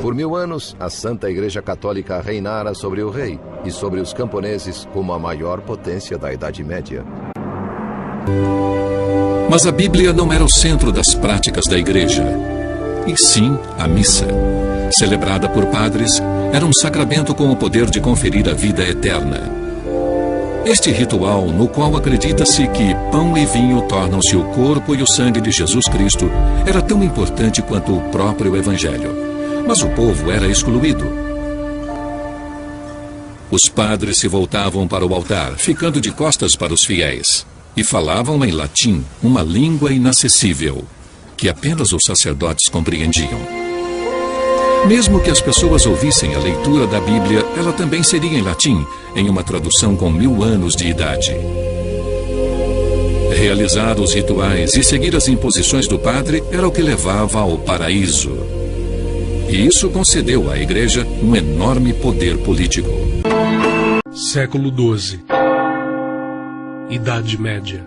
Por 1000 anos, a Santa Igreja Católica reinara sobre o rei e sobre os camponeses como a maior potência da Idade Média. Mas a Bíblia não era o centro das práticas da Igreja, e sim a missa. Celebrada por padres, era um sacramento com o poder de conferir a vida eterna. Este ritual, no qual acredita-se que pão e vinho tornam-se o corpo e o sangue de Jesus Cristo, era tão importante quanto o próprio Evangelho. Mas o povo era excluído. Os padres se voltavam para o altar, ficando de costas para os fiéis, e falavam em latim, uma língua inacessível, que apenas os sacerdotes compreendiam. Mesmo que as pessoas ouvissem a leitura da Bíblia, ela também seria em latim, em uma tradução com 1000 anos de idade. Realizar os rituais e seguir as imposições do padre era o que levava ao paraíso. E isso concedeu à Igreja um enorme poder político. Século XII. Idade Média.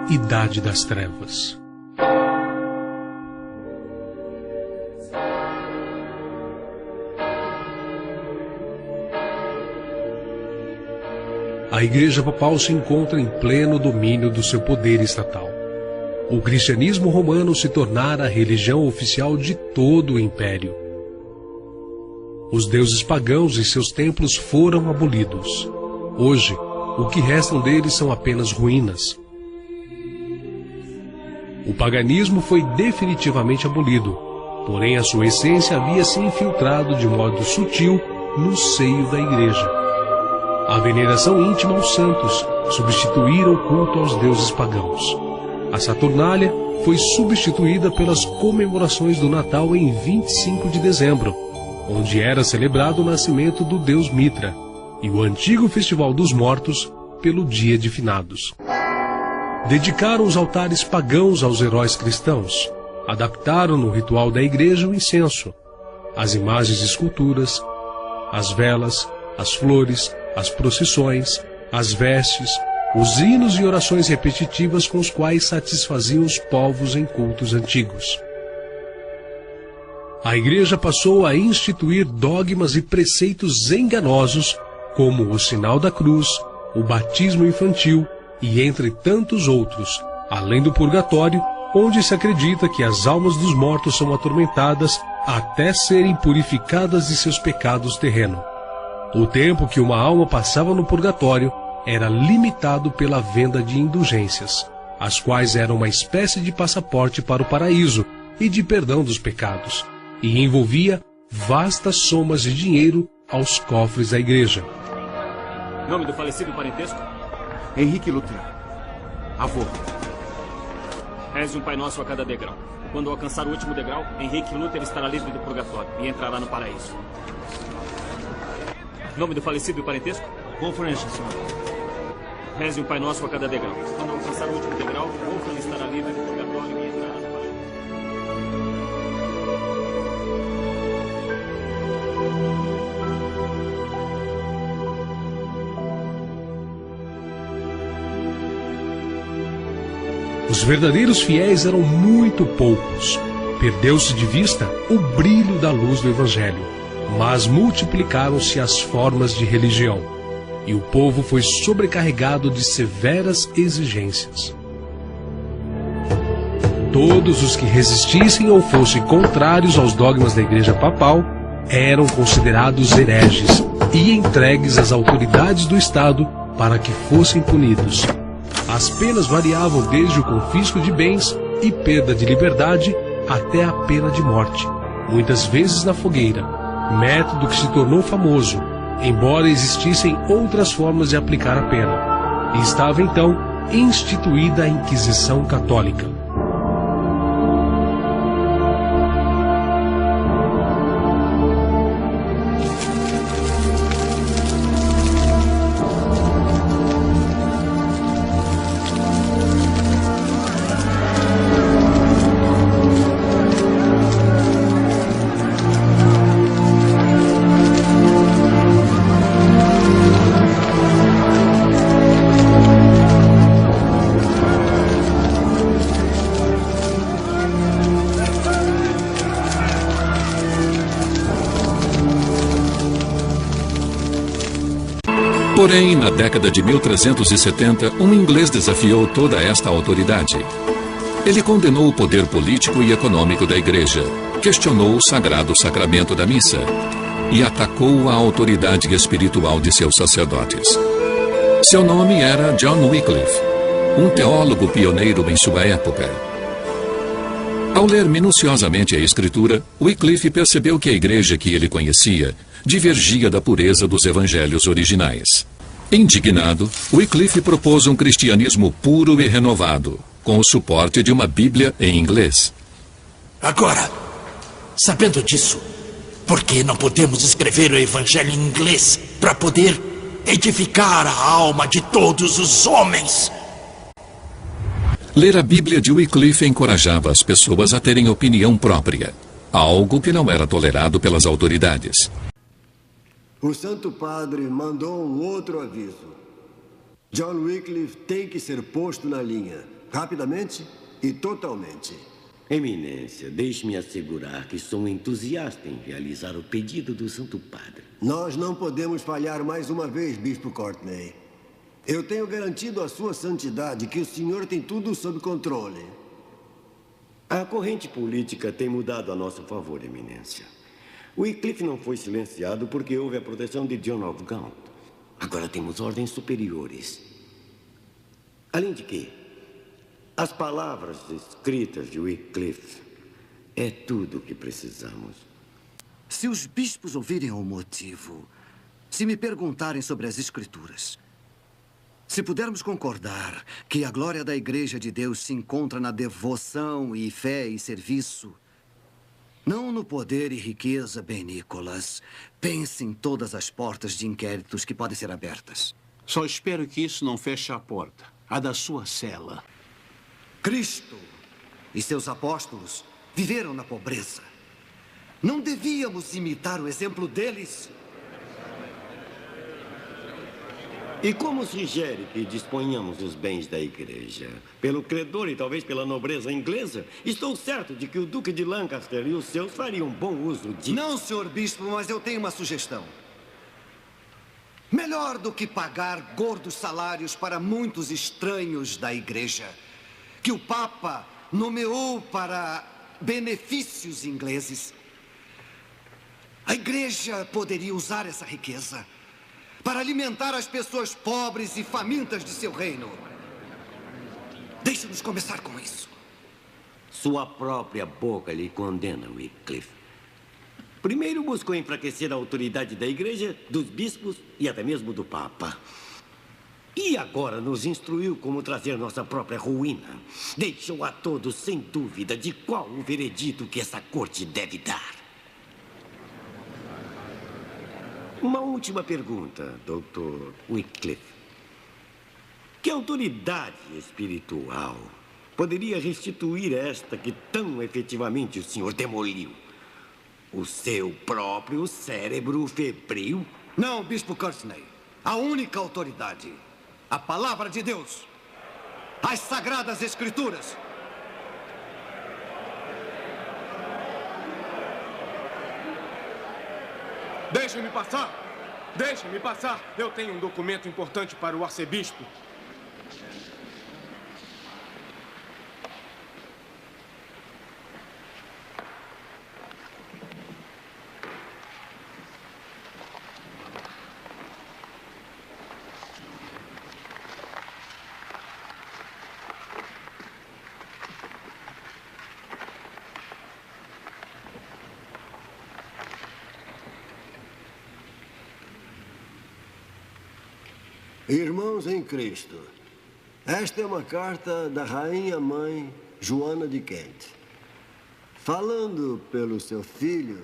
Idade das Trevas. A Igreja Papal se encontra em pleno domínio do seu poder estatal. O cristianismo romano se tornara a religião oficial de todo o império. Os deuses pagãos e seus templos foram abolidos. Hoje, o que restam deles são apenas ruínas. O paganismo foi definitivamente abolido, porém a sua essência havia se infiltrado de modo sutil no seio da Igreja. A veneração íntima aos santos substituíra o culto aos deuses pagãos. A Saturnália foi substituída pelas comemorações do Natal em 25 de dezembro, onde era celebrado o nascimento do deus Mitra, e o antigo Festival dos Mortos pelo Dia de Finados. Dedicaram os altares pagãos aos heróis cristãos, adaptaram no ritual da igreja o incenso, as imagens e esculturas, as velas, as flores, as procissões, as vestes, os hinos e orações repetitivas com os quais satisfaziam os povos em cultos antigos. A Igreja passou a instituir dogmas e preceitos enganosos, como o sinal da cruz, o batismo infantil e entre tantos outros, além do purgatório, onde se acredita que as almas dos mortos são atormentadas até serem purificadas de seus pecados terrenos. O tempo que uma alma passava no purgatório era limitado pela venda de indulgências, as quais eram uma espécie de passaporte para o paraíso e de perdão dos pecados, e envolvia vastas somas de dinheiro aos cofres da igreja. Nome do falecido parentesco? Henrique Luther. Avô. Reze um Pai Nosso a cada degrau. Quando alcançar o último degrau, Henrique Luther estará livre do purgatório e entrará no paraíso. Nome do falecido e parentesco? Wolfram, senhor. Reze um Pai Nosso a cada degrau. Quando alcançar o último degrau, Wolfram estará livre do purgatório e entrará no paraíso. Os verdadeiros fiéis eram muito poucos. Perdeu-se de vista o brilho da luz do Evangelho, mas multiplicaram-se as formas de religião, e o povo foi sobrecarregado de severas exigências. Todos os que resistissem ou fossem contrários aos dogmas da Igreja Papal eram considerados hereges e entregues às autoridades do Estado para que fossem punidos. As penas variavam desde o confisco de bens e perda de liberdade até a pena de morte, muitas vezes na fogueira, método que se tornou famoso, embora existissem outras formas de aplicar a pena. E estava então instituída a Inquisição Católica. Porém, na década de 1370, um inglês desafiou toda esta autoridade. Ele condenou o poder político e econômico da Igreja, questionou o sagrado sacramento da missa e atacou a autoridade espiritual de seus sacerdotes. Seu nome era John Wycliffe, um teólogo pioneiro em sua época. Ao ler minuciosamente a Escritura, Wycliffe percebeu que a igreja que ele conhecia divergia da pureza dos evangelhos originais. Indignado, Wycliffe propôs um cristianismo puro e renovado, com o suporte de uma Bíblia em inglês. Agora, sabendo disso, por que não podemos escrever o evangelho em inglês para poder edificar a alma de todos os homens? Ler a Bíblia de Wycliffe encorajava as pessoas a terem opinião própria, algo que não era tolerado pelas autoridades. O Santo Padre mandou um outro aviso. John Wycliffe tem que ser posto na linha, rapidamente e totalmente. Eminência, deixe-me assegurar que sou um entusiasta em realizar o pedido do Santo Padre. Nós não podemos falhar mais uma vez, Bispo Courtney. Eu tenho garantido à sua santidade que o senhor tem tudo sob controle. A corrente política tem mudado a nosso favor, Eminência. Wycliffe não foi silenciado porque houve a proteção de John of Gaunt. Agora temos ordens superiores. Além de que, as palavras escritas de Wycliffe é tudo o que precisamos. Se os bispos ouvirem o motivo, se me perguntarem sobre as Escrituras, se pudermos concordar que a glória da Igreja de Deus se encontra na devoção e fé e serviço, não no poder e riqueza, bem, Nicholas. Pense em todas as portas de inquéritos que podem ser abertas. Só espero que isso não feche a porta, a da sua cela. Cristo e seus apóstolos viveram na pobreza. Não devíamos imitar o exemplo deles? E como sugere que disponhamos os bens da igreja? Pelo credor e talvez pela nobreza inglesa? Estou certo de que o Duque de Lancaster e os seus fariam bom uso disso. Não, senhor bispo, mas eu tenho uma sugestão. Melhor do que pagar gordos salários para muitos estranhos da igreja, que o Papa nomeou para benefícios ingleses, a igreja poderia usar essa riqueza para alimentar as pessoas pobres e famintas de seu reino. Deixe-nos começar com isso. Sua própria boca lhe condena, Wycliffe. Primeiro buscou enfraquecer a autoridade da igreja, dos bispos e até mesmo do Papa. E agora nos instruiu como trazer nossa própria ruína. Deixou a todos sem dúvida de qual o veredito que essa corte deve dar. Uma última pergunta, Dr. Wycliffe. Que autoridade espiritual poderia restituir esta que tão efetivamente o senhor demoliu? O seu próprio cérebro febril? Não, Bispo Courtney. A única autoridade. A palavra de Deus. As Sagradas Escrituras. Deixem-me passar! Deixem-me passar! Eu tenho um documento importante para o arcebispo. Irmãos em Cristo, esta é uma carta da Rainha Mãe Joana de Kent, falando pelo seu filho,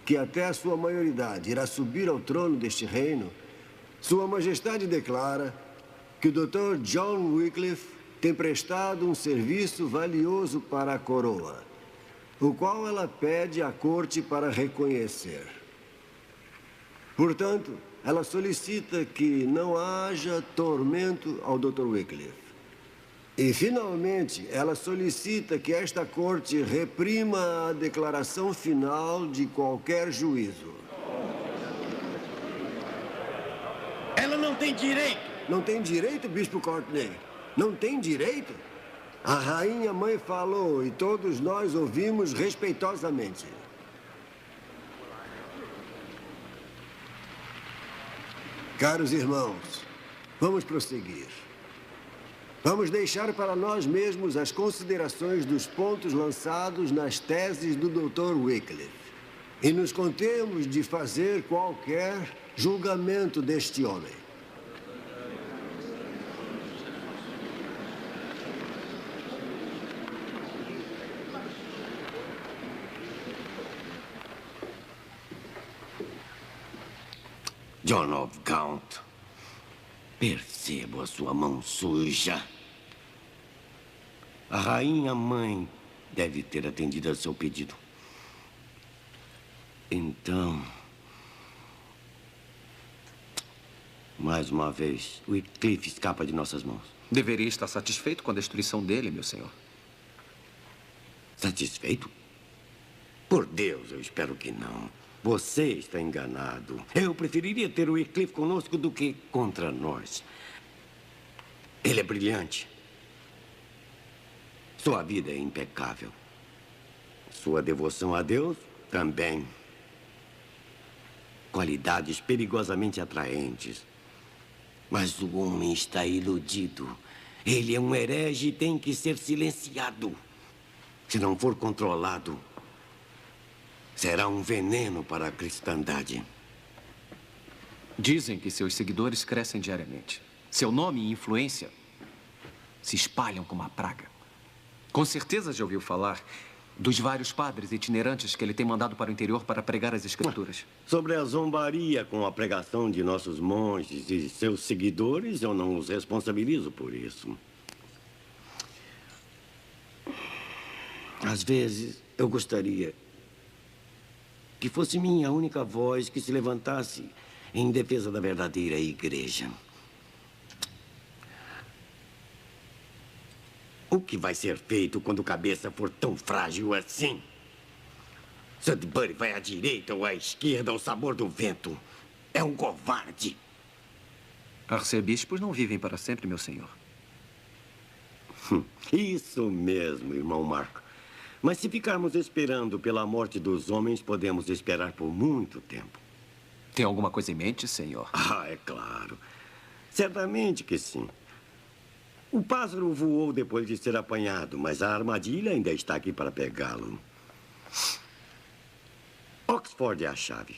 que até a sua maioridade irá subir ao trono deste reino. Sua Majestade declara que o Dr. John Wycliffe tem prestado um serviço valioso para a coroa, o qual ela pede à corte para reconhecer. Portanto, ela solicita que não haja tormento ao Dr. Wycliffe. E, finalmente, ela solicita que esta corte reprima a declaração final de qualquer juízo. Ela não tem direito. Não tem direito, Bispo Courtney? Não tem direito? A rainha mãe falou e todos nós ouvimos respeitosamente. Caros irmãos, vamos prosseguir. Vamos deixar para nós mesmos as considerações dos pontos lançados nas teses do Dr. Wycliffe e nos contemos de fazer qualquer julgamento deste homem. John of Gaunt, percebo a sua mão suja. A rainha mãe deve ter atendido a seu pedido. Então, mais uma vez, o Wycliffe escapa de nossas mãos. Deveria estar satisfeito com a destruição dele, meu senhor. Satisfeito? Por Deus, eu espero que não. Você está enganado. Eu preferiria ter o Wycliffe conosco do que contra nós. Ele é brilhante. Sua vida é impecável. Sua devoção a Deus também. Qualidades perigosamente atraentes. Mas o homem está iludido. Ele é um herege e tem que ser silenciado. Se não for controlado, será um veneno para a cristandade. Dizem que seus seguidores crescem diariamente. Seu nome e influência se espalham como uma praga. Com certeza já ouviu falar dos vários padres itinerantes que ele tem mandado para o interior para pregar as escrituras. Sobre a zombaria com a pregação de nossos monges e seus seguidores, eu não os responsabilizo por isso. Às vezes, eu gostaria que fosse minha única voz que se levantasse em defesa da verdadeira igreja. O que vai ser feito quando a cabeça for tão frágil assim? Sudbury vai à direita ou à esquerda ao sabor do vento. É um covarde. Arcebispos não vivem para sempre, meu senhor. Isso mesmo, irmão Marco. Mas se ficarmos esperando pela morte dos homens, podemos esperar por muito tempo. Tem alguma coisa em mente, senhor? Ah, é claro. Certamente que sim. O pássaro voou depois de ser apanhado, mas a armadilha ainda está aqui para pegá-lo. Oxford é a chave.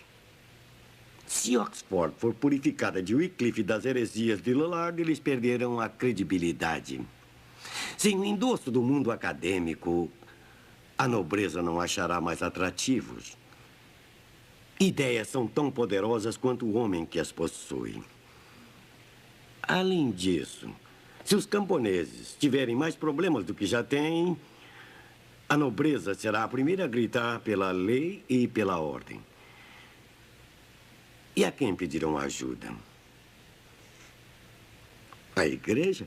Se Oxford for purificada de Wycliffe e das heresias de Lillard, eles perderam a credibilidade. Sem o endosso do mundo acadêmico, a nobreza não achará mais atrativos. Ideias são tão poderosas quanto o homem que as possui. Além disso, se os camponeses tiverem mais problemas do que já têm, a nobreza será a primeira a gritar pela lei e pela ordem. E a quem pedirão ajuda? A igreja?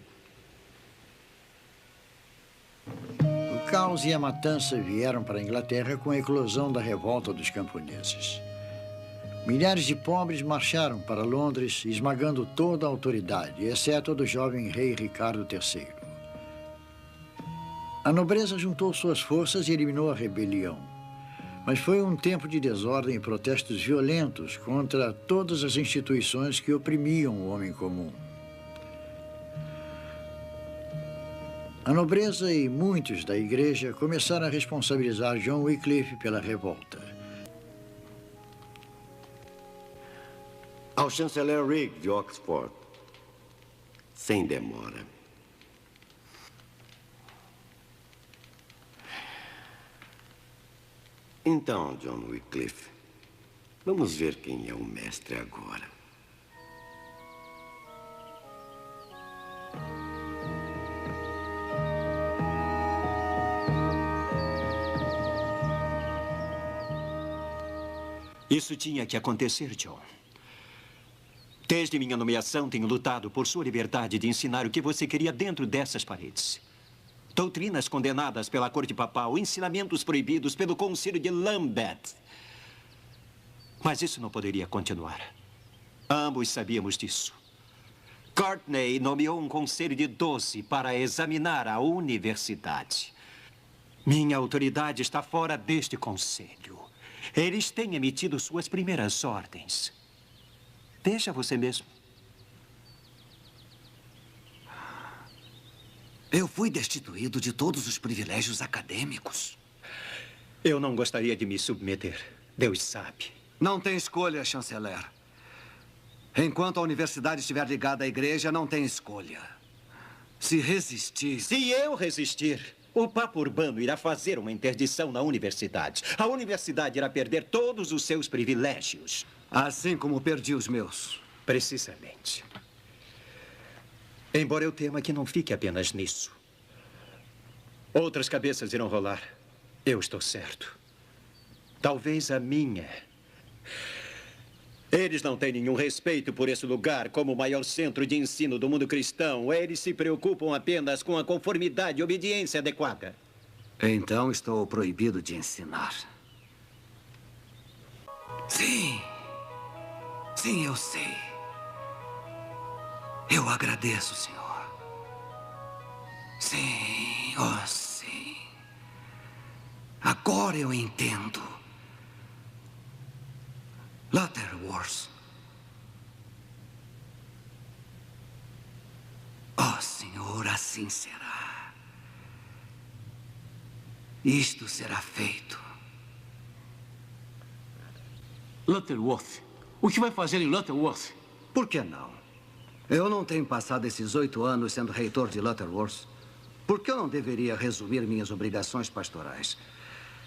O caos e a matança vieram para a Inglaterra com a eclosão da revolta dos camponeses. Milhares de pobres marcharam para Londres, esmagando toda a autoridade, exceto a do jovem rei Ricardo III. A nobreza juntou suas forças e eliminou a rebelião. Mas foi um tempo de desordem e protestos violentos contra todas as instituições que oprimiam o homem comum. A nobreza e muitos da igreja começaram a responsabilizar John Wycliffe pela revolta. Ao chanceler Rigg de Oxford, sem demora. Então, John Wycliffe, vamos ver quem é o mestre agora. Isso tinha que acontecer, John. Desde minha nomeação, tenho lutado por sua liberdade de ensinar o que você queria dentro dessas paredes. Doutrinas condenadas pela corte papal, ensinamentos proibidos pelo concílio de Lambeth. Mas isso não poderia continuar. Ambos sabíamos disso. Courtney nomeou um conselho de 12 para examinar a universidade. Minha autoridade está fora deste conselho. Eles têm emitido suas primeiras ordens. Veja você mesmo. Eu fui destituído de todos os privilégios acadêmicos. Eu não gostaria de me submeter. Deus sabe. Não tem escolha, chanceler. Enquanto a universidade estiver ligada à igreja, não tem escolha. Se resistir... Se eu resistir, o Papa Urbano irá fazer uma interdição na universidade. A universidade irá perder todos os seus privilégios. Assim como perdi os meus. Precisamente. Embora eu tema que não fique apenas nisso. Outras cabeças irão rolar. Eu estou certo. Talvez a minha. Eles não têm nenhum respeito por esse lugar como o maior centro de ensino do mundo cristão. Eles se preocupam apenas com a conformidade e obediência adequada. Então estou proibido de ensinar. Sim. Sim, eu sei. Eu agradeço, senhor. Sim, oh sim. Agora eu entendo. Lutterworth. Oh, senhor, assim será. Isto será feito. Lutterworth. O que vai fazer em Lutterworth? Por que não? Eu não tenho passado esses 8 anos sendo reitor de Lutterworth. Por que eu não deveria resumir minhas obrigações pastorais?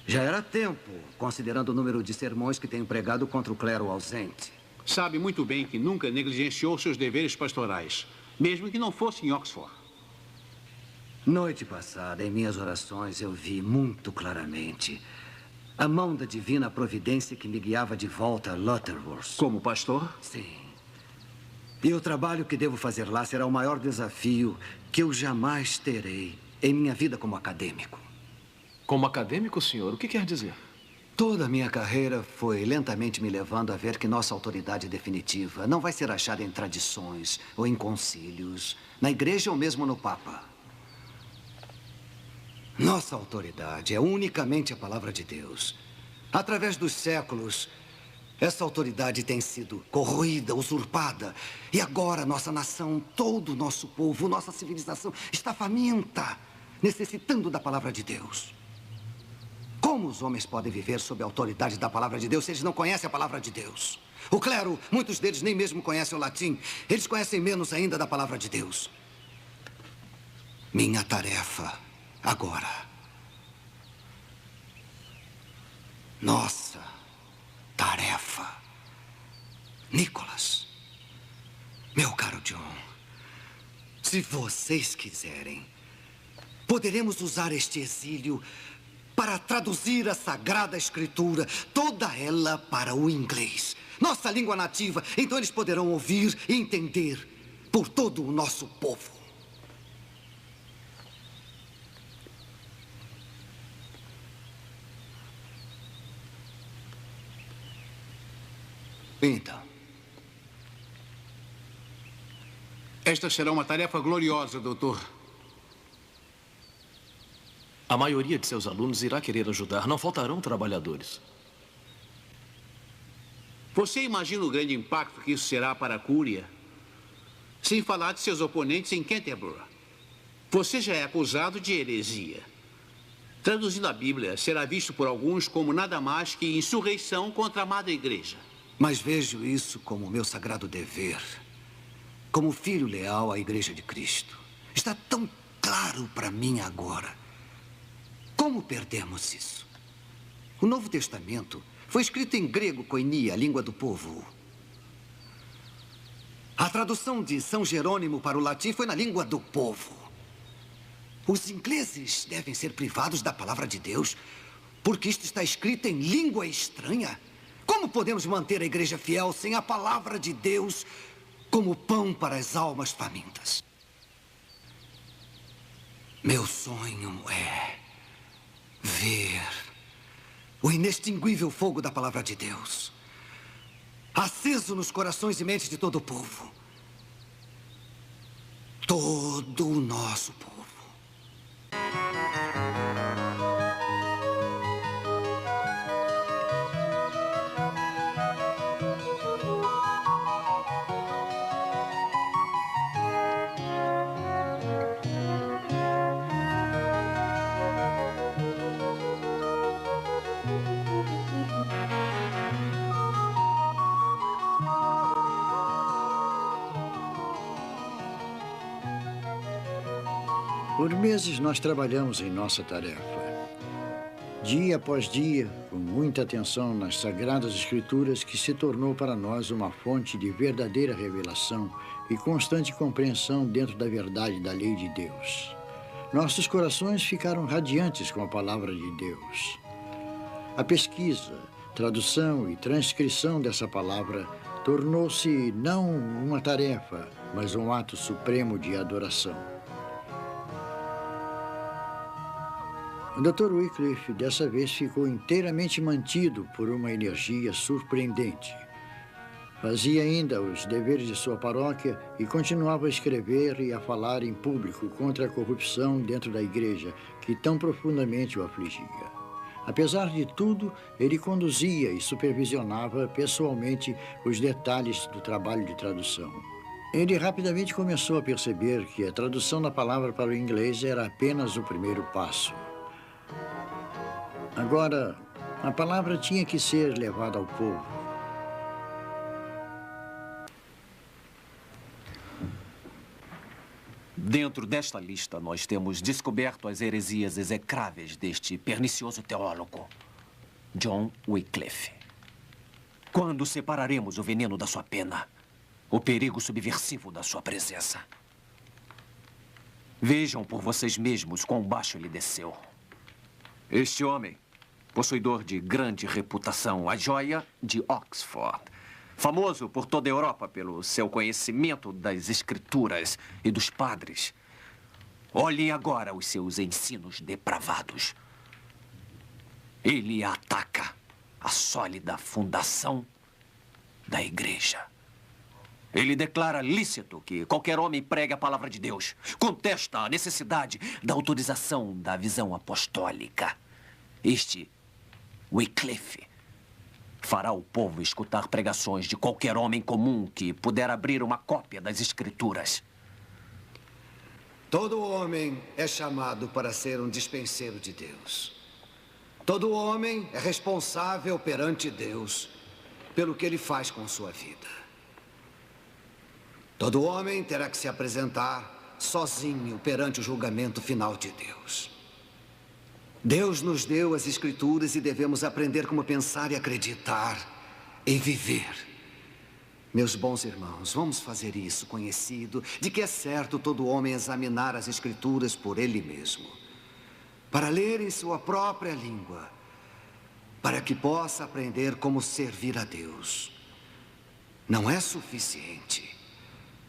Já era tempo, considerando o número de sermões que tenho pregado contra o clero ausente. Sabe muito bem que nunca negligenciou seus deveres pastorais, mesmo que não fosse em Oxford. Noite passada, em minhas orações, eu vi muito claramente a mão da divina providência que me guiava de volta a Lutterworth. Como pastor? Sim. E o trabalho que devo fazer lá será o maior desafio que eu jamais terei em minha vida como acadêmico. Como acadêmico, senhor? O que quer dizer? Toda a minha carreira foi lentamente me levando a ver que nossa autoridade definitiva não vai ser achada em tradições ou em concílios, na igreja ou mesmo no Papa. Nossa autoridade é unicamente a palavra de Deus. Através dos séculos, essa autoridade tem sido corroída, usurpada. E agora nossa nação, todo o nosso povo, nossa civilização está faminta, necessitando da palavra de Deus. Como os homens podem viver sob a autoridade da palavra de Deus se eles não conhecem a palavra de Deus? O clero, muitos deles nem mesmo conhecem o latim. Eles conhecem menos ainda da palavra de Deus. Minha tarefa agora. Nossa tarefa. Nicholas, meu caro John, se vocês quiserem, poderemos usar este exílio para traduzir a Sagrada Escritura, toda ela para o inglês, nossa língua nativa. Então eles poderão ouvir e entender por todo o nosso povo. Então. Esta será uma tarefa gloriosa, doutor. A maioria de seus alunos irá querer ajudar. Não faltarão trabalhadores. Você imagina o grande impacto que isso será para a Cúria? Sem falar de seus oponentes em Canterbury. Você já é acusado de heresia. Traduzindo a Bíblia, será visto por alguns como nada mais que insurreição contra a Madre Igreja. Mas vejo isso como meu sagrado dever. Como filho leal à Igreja de Cristo. Está tão claro para mim agora. Como perdemos isso? O Novo Testamento foi escrito em grego koinia, a língua do povo. A tradução de São Jerônimo para o latim foi na língua do povo. Os ingleses devem ser privados da palavra de Deus porque isto está escrito em língua estranha. Como podemos manter a igreja fiel sem a palavra de Deus como pão para as almas famintas? Meu sonho é ver o inextinguível fogo da palavra de Deus aceso nos corações e mentes de todo o povo. todo o nosso povo. Por meses nós trabalhamos em nossa tarefa. Dia após dia, com muita atenção nas Sagradas Escrituras, que se tornou para nós uma fonte de verdadeira revelação e constante compreensão dentro da verdade da lei de Deus. Nossos corações ficaram radiantes com a palavra de Deus. A pesquisa, tradução e transcrição dessa palavra tornou-se não uma tarefa, mas um ato supremo de adoração. O Dr. Wycliffe, dessa vez, ficou inteiramente mantido por uma energia surpreendente. Fazia ainda os deveres de sua paróquia e continuava a escrever e a falar em público contra a corrupção dentro da igreja, que tão profundamente o afligia. Apesar de tudo, ele conduzia e supervisionava pessoalmente os detalhes do trabalho de tradução. Ele rapidamente começou a perceber que a tradução da palavra para o inglês era apenas o primeiro passo. Agora, a palavra tinha que ser levada ao povo. Dentro desta lista, nós temos descoberto as heresias execráveis deste pernicioso teólogo, John Wycliffe. Quando separaremos o veneno da sua pena, o perigo subversivo da sua presença? Vejam por vocês mesmos quão baixo ele desceu. Este homem, possuidor de grande reputação, a joia de Oxford, famoso por toda a Europa pelo seu conhecimento das escrituras e dos padres. Olhem agora os seus ensinos depravados. Ele ataca a sólida fundação da igreja. Ele declara lícito que qualquer homem pregue a palavra de Deus. Contesta a necessidade da autorização da visão apostólica. Este Wycliffe fará o povo escutar pregações de qualquer homem comum que puder abrir uma cópia das Escrituras. Todo homem é chamado para ser um dispenseiro de Deus. Todo homem é responsável perante Deus pelo que ele faz com sua vida. Todo homem terá que se apresentar sozinho perante o julgamento final de Deus. Deus nos deu as Escrituras e devemos aprender como pensar e acreditar e viver. Meus bons irmãos, vamos fazer isso conhecido de que é certo todo homem examinar as Escrituras por ele mesmo, para ler em sua própria língua, para que possa aprender como servir a Deus. Não é suficiente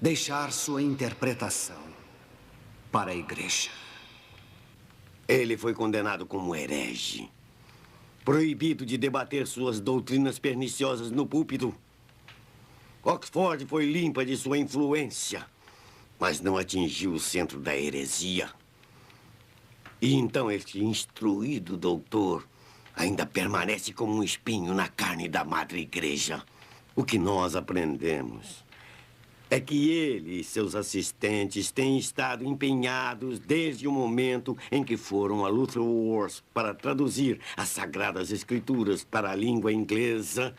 deixar sua interpretação para a igreja. Ele foi condenado como herege, proibido de debater suas doutrinas perniciosas no púlpito. Oxford foi limpa de sua influência, mas não atingiu o centro da heresia. E então este instruído doutor ainda permanece como um espinho na carne da Madre Igreja. O que nós aprendemos é que ele e seus assistentes têm estado empenhados desde o momento em que foram a Luther Wars para traduzir as Sagradas Escrituras para a língua inglesa.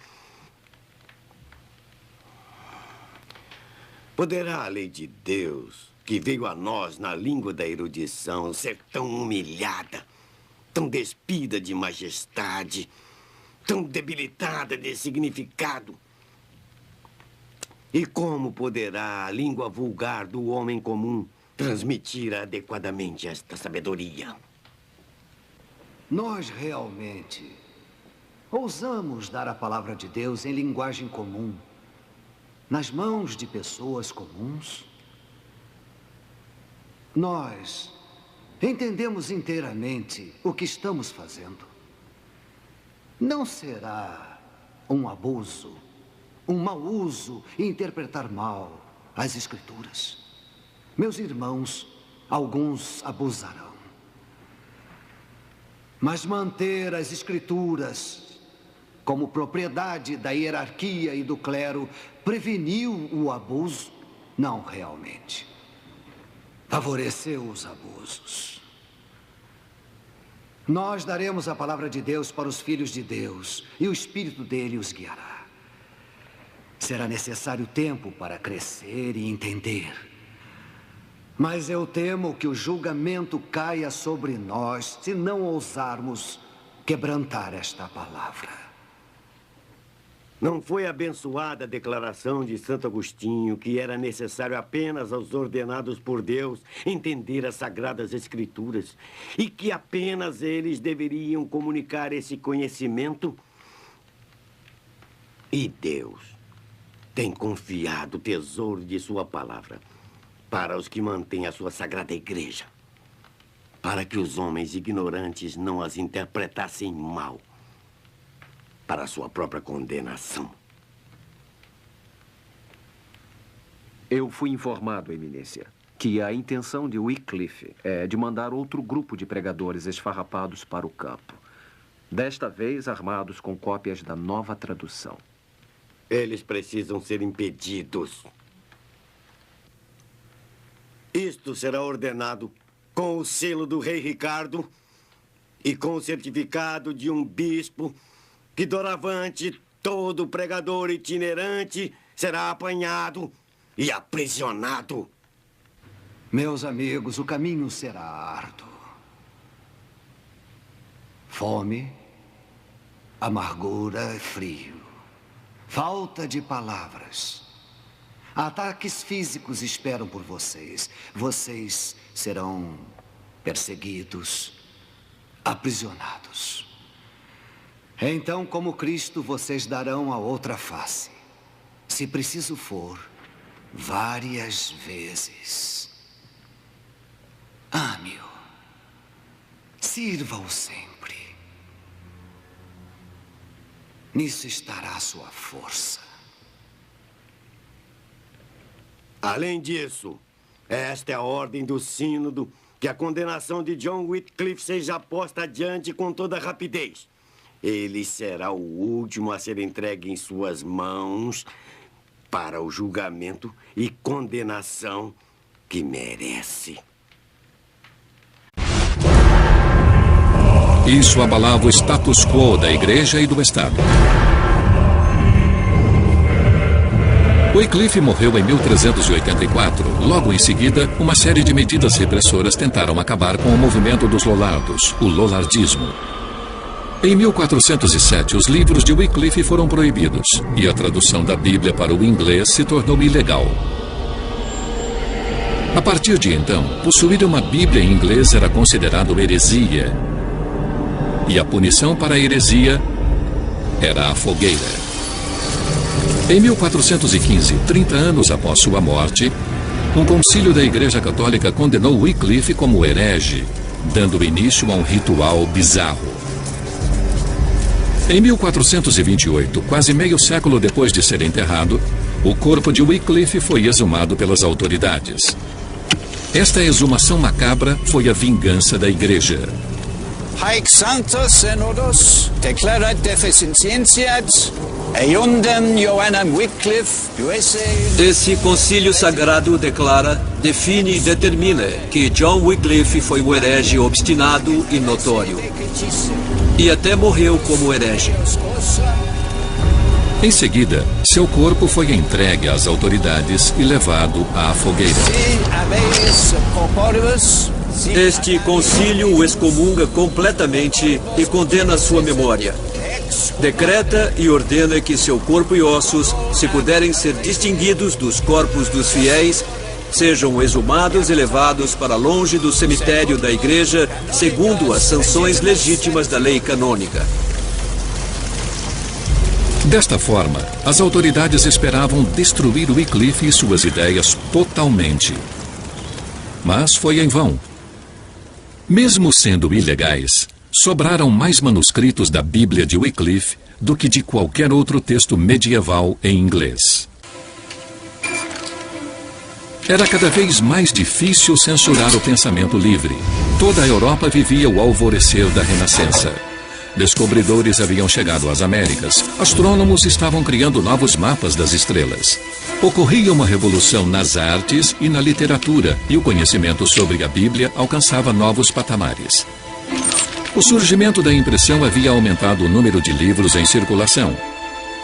Poderá a lei de Deus, que veio a nós na língua da erudição, ser tão humilhada, tão despida de majestade, tão debilitada de significado? E como poderá a língua vulgar do homem comum transmitir adequadamente esta sabedoria? Nós realmente ousamos dar a palavra de Deus em linguagem comum, nas mãos de pessoas comuns? Nós entendemos inteiramente o que estamos fazendo. Não será um abuso, um mau uso e interpretar mal as Escrituras. Meus irmãos, alguns abusarão. Mas manter as Escrituras como propriedade da hierarquia e do clero preveniu o abuso? Não realmente. Favoreceu os abusos. Nós daremos a palavra de Deus para os filhos de Deus e o Espírito dele os guiará. Será necessário tempo para crescer e entender. Mas eu temo que o julgamento caia sobre nós se não ousarmos quebrantar esta palavra. Não foi abençoada a declaração de Santo Agostinho que era necessário apenas aos ordenados por Deus entender as Sagradas Escrituras e que apenas eles deveriam comunicar esse conhecimento? E Deus tem confiado o tesouro de sua palavra para os que mantêm a sua Sagrada Igreja, para que os homens ignorantes não as interpretassem mal, para a sua própria condenação. Eu fui informado, Eminência, que a intenção de Wycliffe é de mandar outro grupo de pregadores esfarrapados para o campo. Desta vez, armados com cópias da nova tradução. Eles precisam ser impedidos. Isto será ordenado com o selo do rei Ricardo e com o certificado de um bispo que doravante todo pregador itinerante será apanhado e aprisionado. Meus amigos, o caminho será árduo. Fome, amargura, frio, falta de palavras. Ataques físicos esperam por vocês. Vocês serão perseguidos, aprisionados. Então, como Cristo, vocês darão a outra face. Se preciso for, várias vezes. Ame-o. Sirva-o sempre. Nisso estará a sua força. Além disso, esta é a ordem do sínodo, que a condenação de John Wycliffe seja posta adiante com toda rapidez. Ele será o último a ser entregue em suas mãos para o julgamento e condenação que merece. Isso abalava o status quo da Igreja e do Estado. Wycliffe morreu em 1384. Logo em seguida, uma série de medidas repressoras tentaram acabar com o movimento dos Lollardos, o Lollardismo. Em 1407, os livros de Wycliffe foram proibidos e a tradução da Bíblia para o inglês se tornou ilegal. A partir de então, possuir uma Bíblia em inglês era considerado heresia. E a punição para a heresia era a fogueira. Em 1415, 30 anos após sua morte, um concílio da Igreja Católica condenou Wycliffe como herege, dando início a um ritual bizarro. Em 1428, quase meio século depois de ser enterrado, o corpo de Wycliffe foi exumado pelas autoridades. Esta exumação macabra foi a vingança da Igreja. Haec Sanctus Synodos declarat deficientiat eundem Johannem Wycliffe Esse concílio sagrado declara, define e determina que John Wycliffe foi um herege obstinado e notório. E até morreu como herege. Em seguida, seu corpo foi entregue às autoridades e levado à fogueira. Este concílio o excomunga completamente e condena sua memória. Decreta e ordena que seu corpo e ossos, se puderem ser distinguidos dos corpos dos fiéis, sejam exumados e levados para longe do cemitério da Igreja, segundo as sanções legítimas da lei canônica. Desta forma, as autoridades esperavam destruir Wycliffe e suas ideias totalmente. Mas foi em vão. Mesmo sendo ilegais, sobraram mais manuscritos da Bíblia de Wycliffe do que de qualquer outro texto medieval em inglês. Era cada vez mais difícil censurar o pensamento livre. Toda a Europa vivia o alvorecer da Renascença. Descobridores haviam chegado às Américas. Astrônomos estavam criando novos mapas das estrelas. Ocorria uma revolução nas artes e na literatura, e o conhecimento sobre a Bíblia alcançava novos patamares. O surgimento da impressão havia aumentado o número de livros em circulação.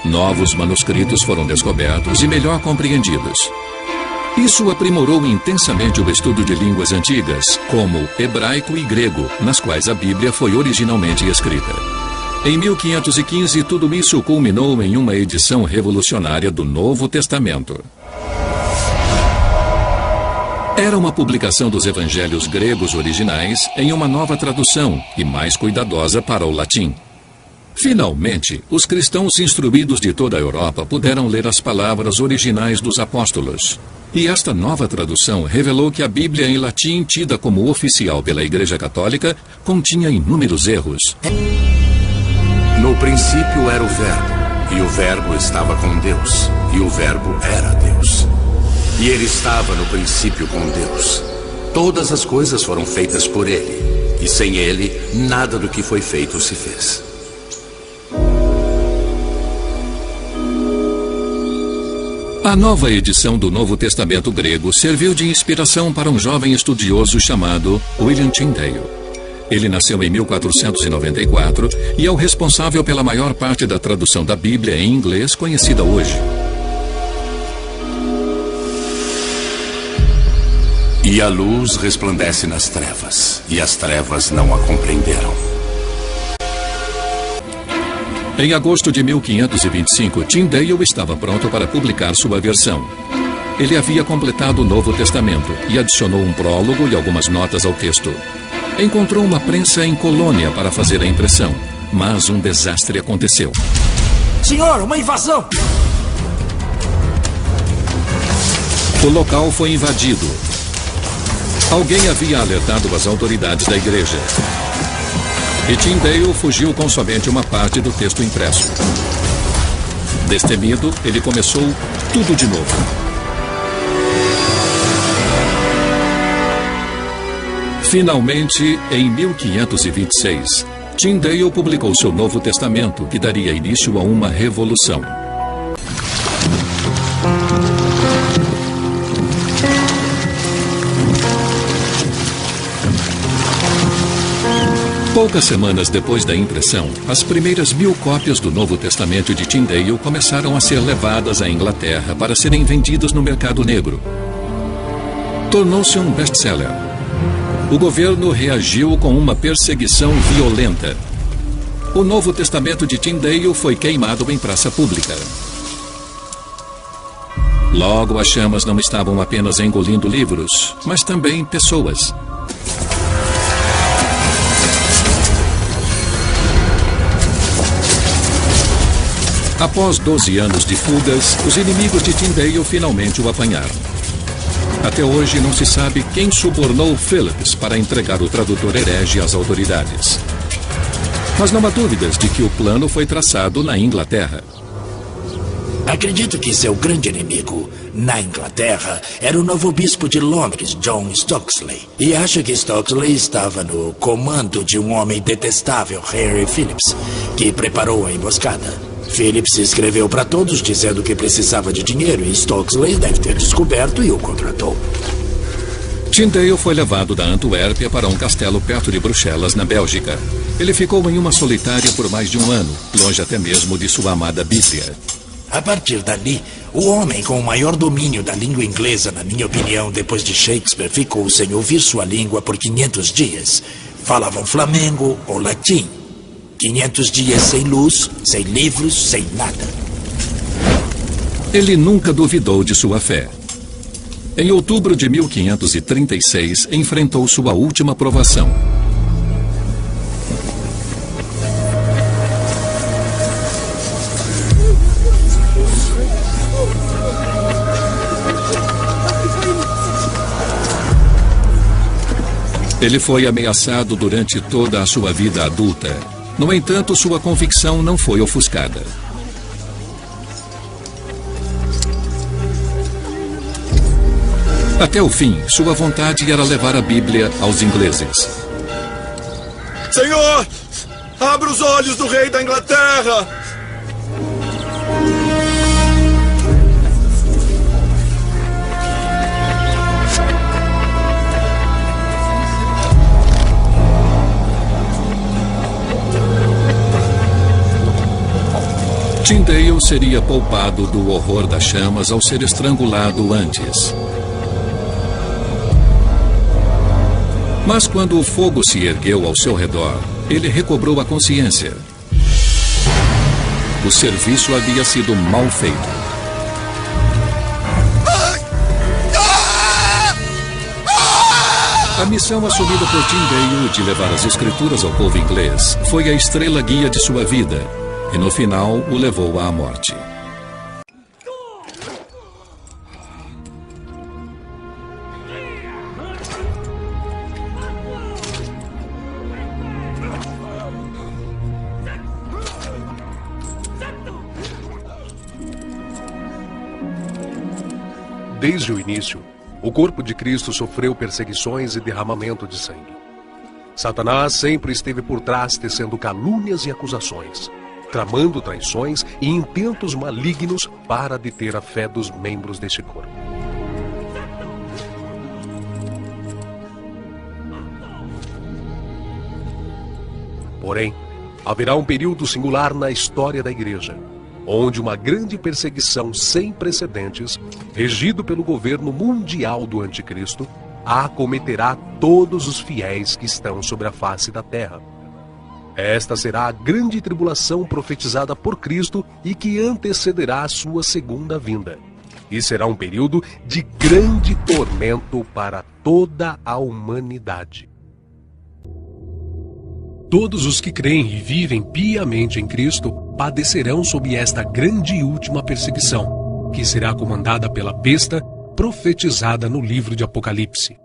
Novos manuscritos foram descobertos e melhor compreendidos. Isso aprimorou intensamente o estudo de línguas antigas, como hebraico e grego, nas quais a Bíblia foi originalmente escrita. Em 1515, tudo isso culminou em uma edição revolucionária do Novo Testamento. Era uma publicação dos evangelhos gregos originais em uma nova tradução e mais cuidadosa para o latim. Finalmente, os cristãos instruídos de toda a Europa puderam ler as palavras originais dos apóstolos. E esta nova tradução revelou que a Bíblia em latim, tida como oficial pela Igreja Católica, continha inúmeros erros. No princípio era o Verbo, e o Verbo estava com Deus, e o Verbo era Deus. E ele estava no princípio com Deus. Todas as coisas foram feitas por ele, e sem ele, nada do que foi feito se fez. A nova edição do Novo Testamento grego serviu de inspiração para um jovem estudioso chamado William Tyndale. Ele nasceu em 1494 e é o responsável pela maior parte da tradução da Bíblia em inglês conhecida hoje. E a luz resplandece nas trevas, e as trevas não a compreenderam. Em agosto de 1525, Tyndale estava pronto para publicar sua versão. Ele havia completado o Novo Testamento e adicionou um prólogo e algumas notas ao texto. Encontrou uma prensa em Colônia para fazer a impressão, mas um desastre aconteceu. Senhor, uma invasão! O local foi invadido. Alguém havia alertado as autoridades da igreja. E Tyndale fugiu com somente uma parte do texto impresso. Destemido, ele começou tudo de novo. Finalmente, em 1526, Tyndale publicou seu Novo Testamento, que daria início a uma revolução. Poucas semanas depois da impressão, as primeiras 1000 cópias do Novo Testamento de Tyndale começaram a ser levadas à Inglaterra para serem vendidas no mercado negro. Tornou-se um best-seller. O governo reagiu com uma perseguição violenta. O Novo Testamento de Tyndale foi queimado em praça pública. Logo, as chamas não estavam apenas engolindo livros, mas também pessoas. Após 12 anos de fugas, os inimigos de Tyndale finalmente o apanharam. Até hoje não se sabe quem subornou Phillips para entregar o tradutor herege às autoridades. Mas não há dúvidas de que o plano foi traçado na Inglaterra. Acredito que seu grande inimigo na Inglaterra era o novo bispo de Londres, John Stokesley. E acho que Stokesley estava no comando de um homem detestável, Henry Phillips, que preparou a emboscada. Phillips escreveu para todos dizendo que precisava de dinheiro e Stokesley deve ter descoberto e o contratou. Tyndale foi levado da Antuérpia para um castelo perto de Bruxelas, na Bélgica. Ele ficou em uma solitária por mais de um ano, longe até mesmo de sua amada Bíblia. A partir dali, o homem com o maior domínio da língua inglesa, na minha opinião, depois de Shakespeare, ficou sem ouvir sua língua por 500 dias. Falavam flamengo ou latim. 500 dias sem luz, sem livros, sem nada. Ele nunca duvidou de sua fé. Em outubro de 1536, enfrentou sua última provação. Ele foi ameaçado durante toda a sua vida adulta. No entanto, sua convicção não foi ofuscada. Até o fim, sua vontade era levar a Bíblia aos ingleses. Senhor, abra os olhos do rei da Inglaterra! Tyndale seria poupado do horror das chamas ao ser estrangulado antes. Mas quando o fogo se ergueu ao seu redor, ele recobrou a consciência. O serviço havia sido mal feito. A missão assumida por Tyndale de levar as escrituras ao povo inglês foi a estrela guia de sua vida. E no final o levou à morte. Desde o início, o corpo de Cristo sofreu perseguições e derramamento de sangue. Satanás sempre esteve por trás tecendo calúnias e acusações, tramando traições e intentos malignos para deter a fé dos membros deste corpo. Porém, haverá um período singular na história da Igreja, onde uma grande perseguição sem precedentes, regido pelo governo mundial do Anticristo, acometerá todos os fiéis que estão sobre a face da terra. Esta será a grande tribulação profetizada por Cristo e que antecederá a sua segunda vinda. E será um período de grande tormento para toda a humanidade. Todos os que creem e vivem piamente em Cristo padecerão sob esta grande e última perseguição, que será comandada pela besta profetizada no livro de Apocalipse.